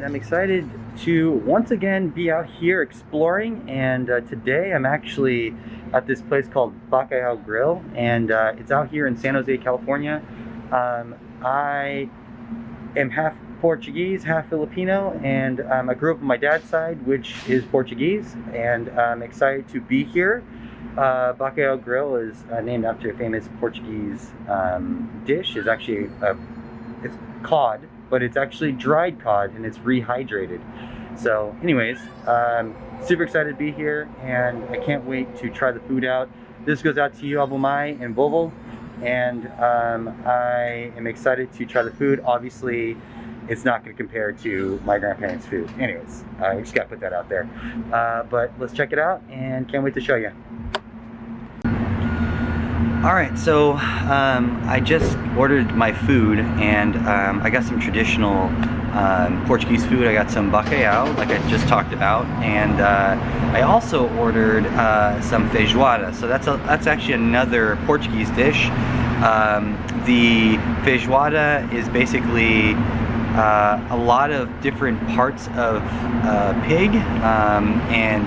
I'm excited to once again be out here exploring, and today I'm actually at this place called Bacalhau Grill, and it's out here in San Jose, California. I am half Portuguese, half Filipino, and I grew up on my dad's side, which is Portuguese, and I'm excited to be here. Bacalhau Grill is named after a famous Portuguese dish. It's actually it's cod, but it's actually dried cod and it's rehydrated. So anyways, super excited to be here, and I can't wait to try the food out. This goes out to you, Abumai and Bobo, and I am excited to try the food. Obviously, it's not going to compare to my grandparents' food. Anyways, we just got to put that out there. But let's check it out, and can't wait to show you. Alright, so I just ordered my food, and I got some traditional Portuguese food. I got some bacalhau, like I just talked about, and I also ordered some feijoada. So that's actually another Portuguese dish. The feijoada is basically a lot of different parts of pig, and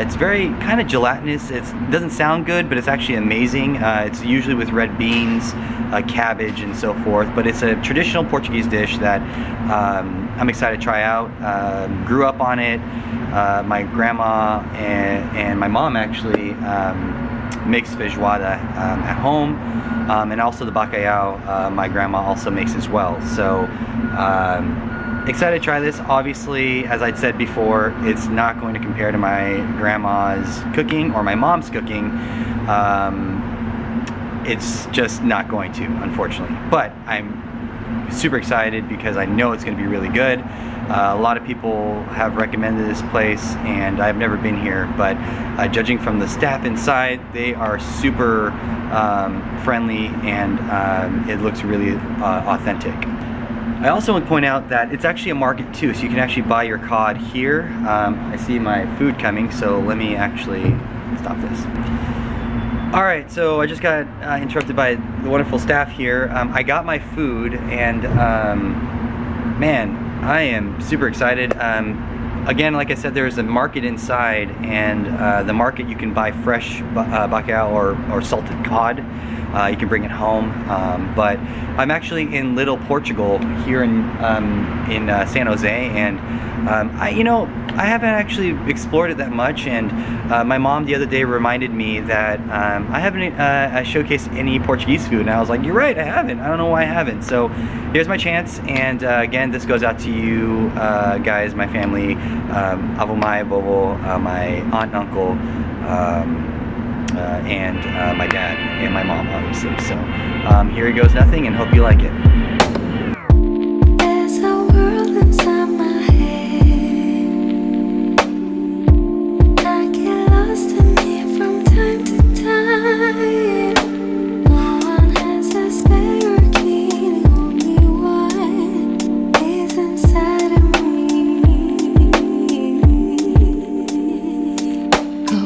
it's very kind of gelatinous. It doesn't sound good, but it's actually amazing. It's usually with red beans, cabbage, and so forth, but it's a traditional Portuguese dish that I'm excited to try out. Grew up on it. My grandma and my mom actually makes feijoada at home, and also the bacalhau my grandma also makes as well. So excited to try this. Obviously, as I'd said before, it's not going to compare to my grandma's cooking or my mom's cooking. It's just not going to, unfortunately. But I'm super excited because I know it's going to be really good. A lot of people have recommended this place, and I've never been here, but judging from the staff inside, they are super friendly, and it looks really authentic. I also want to point out that it's actually a market too, so you can actually buy your cod here. I see my food coming, so let me actually stop this. Alright, so I just got interrupted by the wonderful staff here. I got my food, and man, I am super excited. Again, like I said, there's a market inside, and the market you can buy fresh bacalhau or salted cod. You can bring it home, but I'm actually in Little Portugal here in San Jose, and I haven't actually explored it that much. And my mom the other day reminded me that I haven't showcased any Portuguese food, and I was like, "You're right, I haven't. I don't know why I haven't." So here's my chance, and again, this goes out to you guys, my family, Avomai, Bobo, my aunt and uncle. And my dad and my mom, obviously. So here goes nothing, and hope you like it. There's a world inside my head. I get lost in it from time to time. No one has a spare key, the only one is inside of me. Go.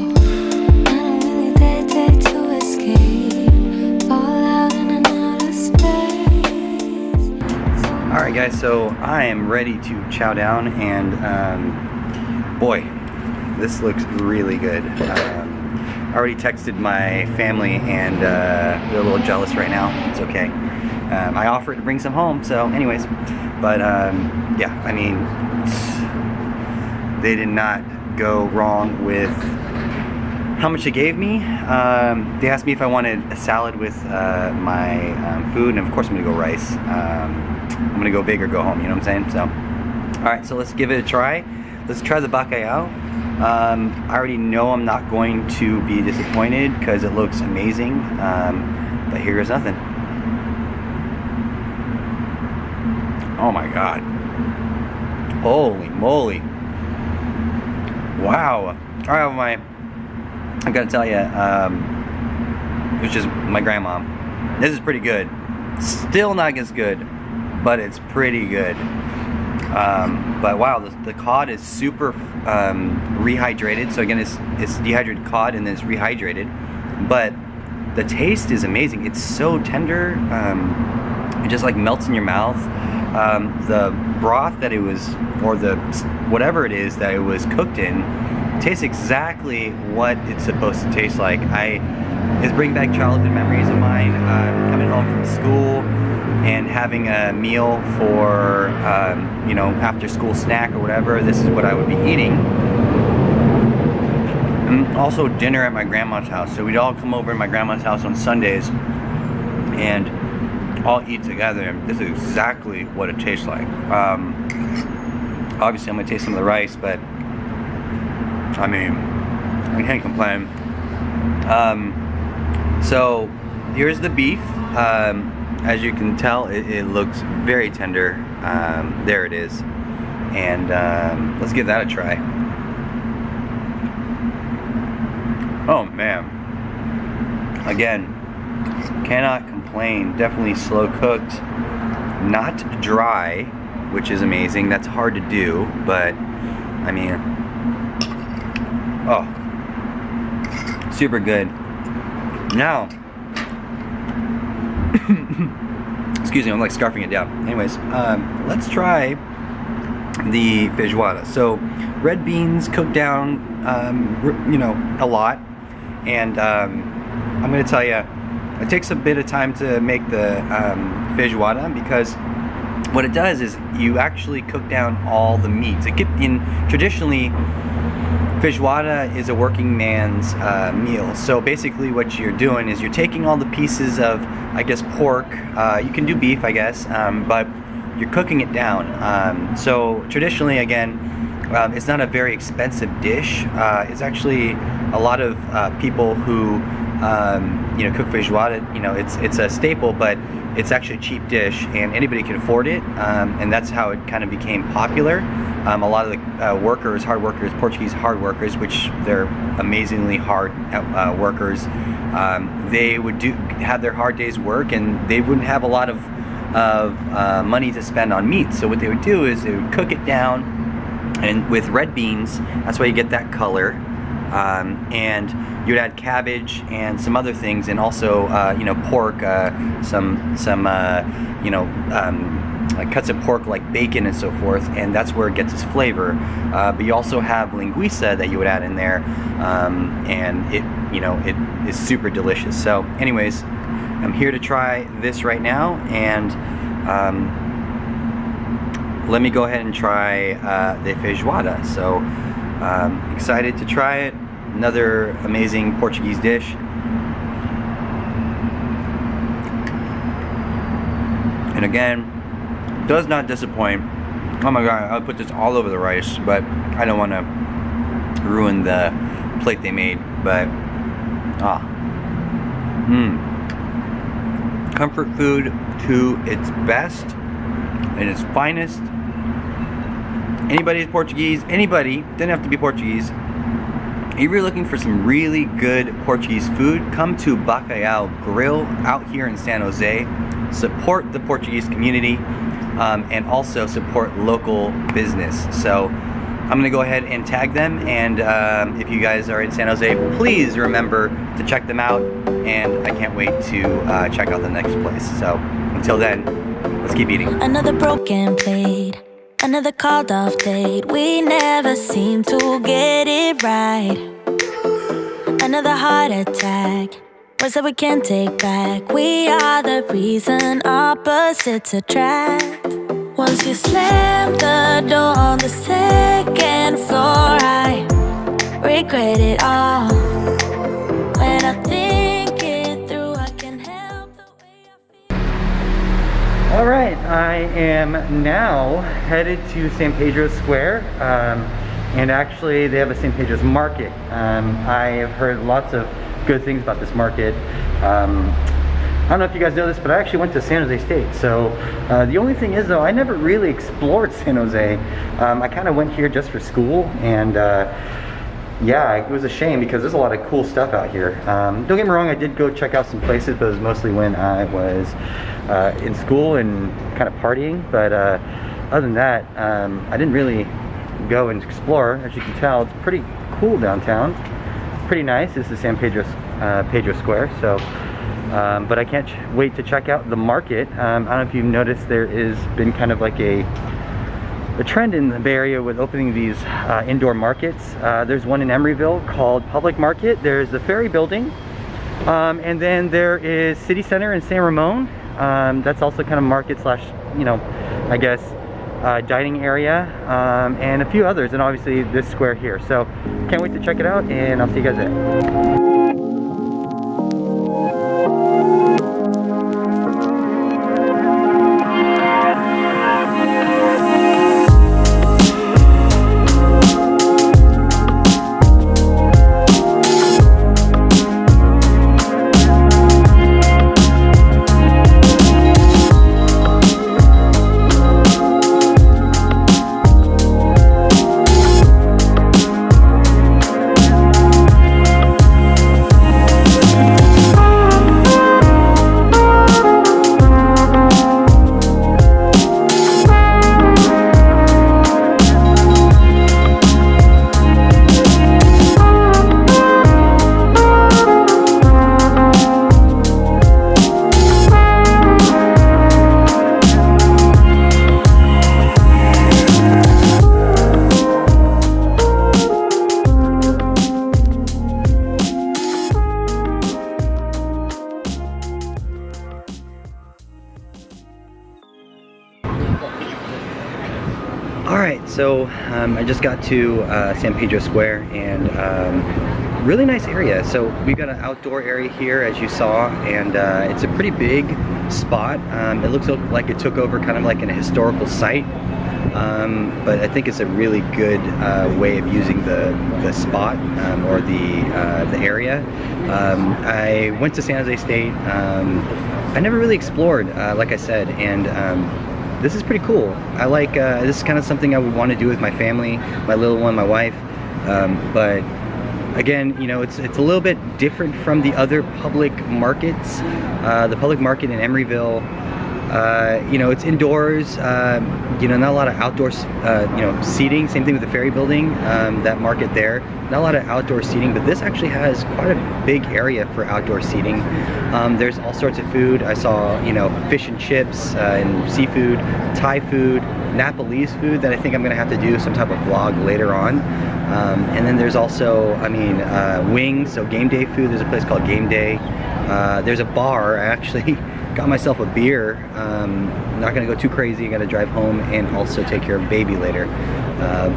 Alright guys, so I am ready to chow down, and boy, this looks really good. I already texted my family, and they're a little jealous right now. It's okay. I offered to bring some home, so anyways, but yeah, I mean, they did not go wrong with how much they gave me. They asked me if I wanted a salad with my food, and of course I'm gonna go rice. I'm gonna go big or go home, you know what I'm saying? So, alright, so let's give it a try. Let's try the bacalhau. I already know I'm not going to be disappointed because it looks amazing, but here goes nothing. Oh my god. Holy moly. Wow. Alright, I gotta tell you, it was just my grandma. This is pretty good. Still not as good, but it's pretty good. But wow, the cod is super rehydrated. So again, it's dehydrated cod and then it's rehydrated. But the taste is amazing. It's so tender. It just like melts in your mouth. the broth that it was, or the whatever it is that it was cooked in, tastes exactly what it's supposed to taste like. It's bringing back childhood memories of mine, coming home from school and having a meal for, you know, after school snack or whatever. This is what I would be eating. And also dinner at my grandma's house. So we'd all come over to my grandma's house on Sundays and all eat together. This is exactly what it tastes like. Obviously I'm gonna taste some of the rice, but I mean, I can't complain. So here's the beef. As you can tell, it looks very tender. There it is. And let's give that a try. Oh man. Again, cannot complain. Definitely slow cooked. Not dry, which is amazing. That's hard to do, but I mean, oh, super good. Now, excuse me, I'm like scarfing it down. Anyways, let's try the feijoada. So, red beans cooked down, you know, a lot, and I'm gonna tell you, it takes a bit of time to make the feijoada, because what it does is you actually cook down all the meats. Traditionally, feijoada is a working man's meal. So basically what you're doing is you're taking all the pieces of, I guess, pork, you can do beef, I guess, but you're cooking it down. So traditionally, again, it's not a very expensive dish. It's actually a lot of people who, you know, cook feijoada, you know, it's a staple, but it's actually a cheap dish and anybody can afford it, and that's how it kind of became popular. A lot of the hard workers, Portuguese hard workers, which they're amazingly hard workers, they would have their hard day's work and they wouldn't have a lot of money to spend on meat. So what they would do is they would cook it down, and with red beans, that's why you get that color, and you'd add cabbage and some other things, and also you know, pork, some you know, like cuts of pork like bacon and so forth, and that's where it gets its flavor. But you also have linguiça that you would add in there, and it, you know, it is super delicious. So anyways, I'm here to try this right now, and let me go ahead and try the feijoada. So excited to try it. Another amazing Portuguese dish. And again, does not disappoint. Oh my god, I'll put this all over the rice, but I don't want to ruin the plate they made. But comfort food to its best and its finest. Anybody is Portuguese, anybody, doesn't have to be Portuguese. If you're looking for some really good Portuguese food, come to Bacalhau Grill out here in San Jose. Support the Portuguese community, and also support local business. So I'm gonna go ahead and tag them, and if you guys are in San Jose, please remember to check them out, and I can't wait to check out the next place. So until then, let's keep eating. Another broken plate, another called off date. We never seem to get it right. Another heart attack, words that we can't take back. We are the reason opposites attract. Once you slam the door on the second floor, I regret it all. When I think it through, I can help the way I feel. Alright, I am now headed to San Pedro Square, and actually they have a San Pedro's market. I have heard lots of good things about this market. I don't know if you guys know this, but I actually went to San Jose State. So the only thing is though, I never really explored San Jose. I kind of went here just for school, and yeah, it was a shame because there's a lot of cool stuff out here. Don't get me wrong, I did go check out some places, but it was mostly when I was in school and kind of partying. But other than that, I didn't really go and explore. As you can tell, it's pretty cool downtown. Pretty nice. This is San Pedro Square. So But I can't wait to check out the market. I don't know if you've noticed, there is been kind of like a trend in the Bay Area with opening these indoor markets. There's one in Emeryville called Public Market. There's the Ferry Building, and then there is City Center in San Ramon. That's also kind of market slash, you know, I guess dining area, and a few others, and obviously this square here. So can't wait to check it out, and I'll see you guys there. Alright, so I just got to San Pedro Square, and really nice area. So we've got an outdoor area here, as you saw, and it's a pretty big spot. It looks like it took over kind of like an historical site, but I think it's a really good way of using the spot or the area. I went to San Jose State. I never really explored, like I said, and this is pretty cool. I like, this is kind of something I would want to do with my family, my little one, my wife, but again, you know, it's a little bit different from the other public markets. The public market in Emeryville, you know, it's indoors, you know, not a lot of outdoor, you know, seating. Same thing with the Ferry Building, that market there, not a lot of outdoor seating, but this actually has quite a big area for outdoor seating. There's all sorts of food. I saw, you know, fish and chips, and seafood, Thai food, Nepalese food that I think I'm gonna have to do some type of vlog later on. And then there's also, I mean, wings, so game day food. There's a place called Game Day. There's a bar. I actually got myself a beer. Not gonna go too crazy. I gotta drive home and also take care of baby later.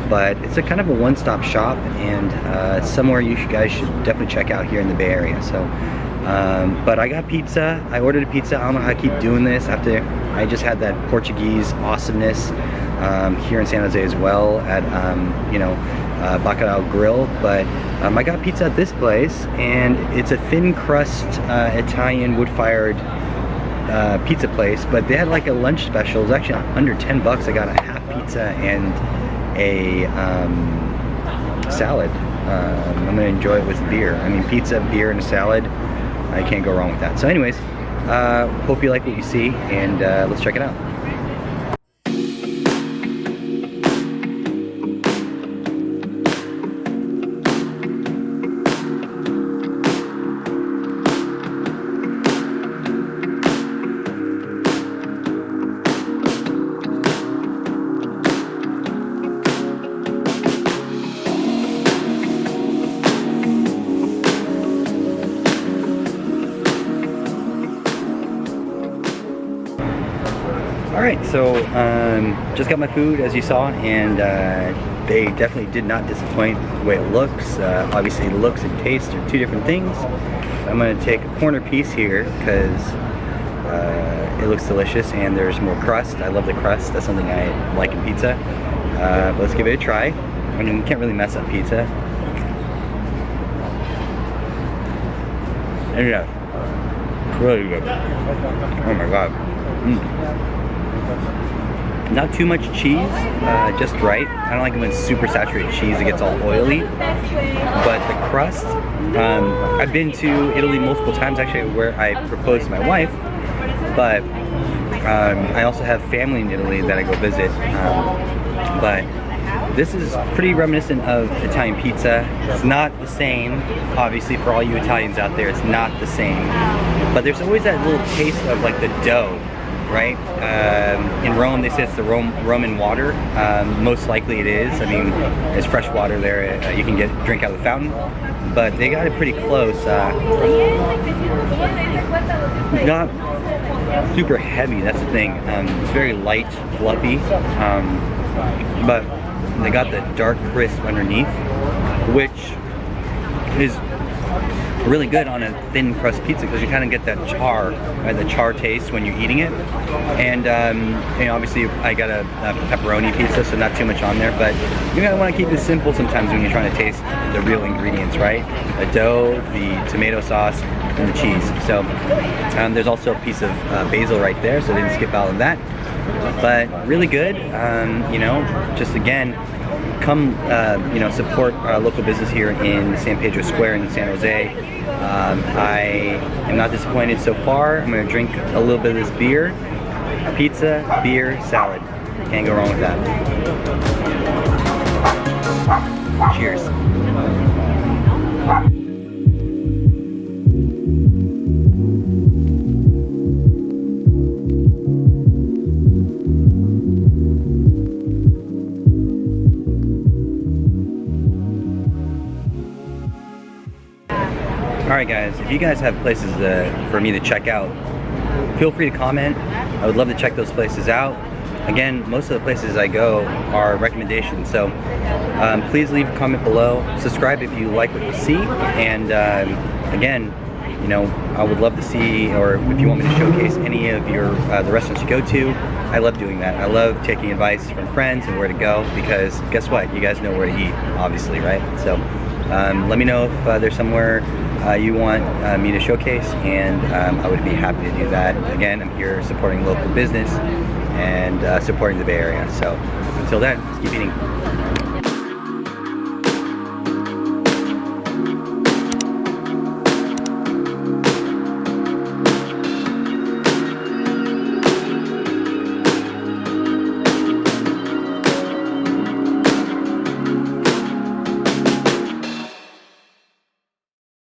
But it's a kind of a one-stop shop, and somewhere you guys should definitely check out here in the Bay Area. So, but I got pizza. I ordered a pizza. I don't know how I keep doing this after I just had that Portuguese awesomeness here in San Jose as well at you know, Bacalhau Grill. But I got pizza at this place, and it's a thin crust Italian wood-fired pizza place, but they had like a lunch special. It was actually under 10 bucks. I got a half pizza and a salad. I'm gonna enjoy it with beer. I mean, pizza, beer, and a salad, I can't go wrong with that. So anyways, hope you like what you see, and let's check it out. Alright, so just got my food, as you saw, and they definitely did not disappoint the way it looks. Obviously, looks and taste are two different things. I'm going to take a corner piece here because it looks delicious, and there's more crust. I love the crust. That's something I like in pizza. But let's give it a try. I mean, you can't really mess up pizza. And yeah, really good. Oh my god. Not too much cheese, just right. I don't like it when it's super saturated cheese, it gets all oily. But the crust, I've been to Italy multiple times, actually, where I proposed to my wife, but I also have family in Italy that I go visit. But this is pretty reminiscent of Italian pizza. It's not the same, obviously, for all you Italians out there, it's not the same. but there's always that little taste of like the dough, right? In Rome, they say it's the Roman water. Most likely it is. I mean, there's fresh water there. You can drink out of the fountain, but they got it pretty close. Not super heavy. That's the thing. It's very light, fluffy, but they got the dark crisp underneath, which is really good on a thin crust pizza because you kind of get that char, right, the char taste when you're eating it. And you know, obviously I got a pepperoni pizza, so not too much on there, but you gotta want to keep it simple sometimes when you're trying to taste the real ingredients, right? The dough, the tomato sauce, and the cheese. So there's also a piece of basil right there, so I didn't skip out on that. But really good. You know, just again, come you know, support our local business here in San Pedro Square in San Jose. I am not disappointed so far. I'm going to drink a little bit of this beer. Pizza, beer, salad. Can't go wrong with that. Cheers. Alright guys, if you guys have places for me to check out, feel free to comment. I would love to check those places out. Again, most of the places I go are recommendations, so please leave a comment below. Subscribe if you like what you see, and again, you know, I would love to see, or if you want me to showcase any of your the restaurants you go to. I love doing that. I love taking advice from friends and where to go, because guess what? You guys know where to eat, obviously, right? So let me know if there's somewhere you want me to showcase, and I would be happy to do that. Again, I'm here supporting local business and supporting the Bay Area. So until then, let's keep eating.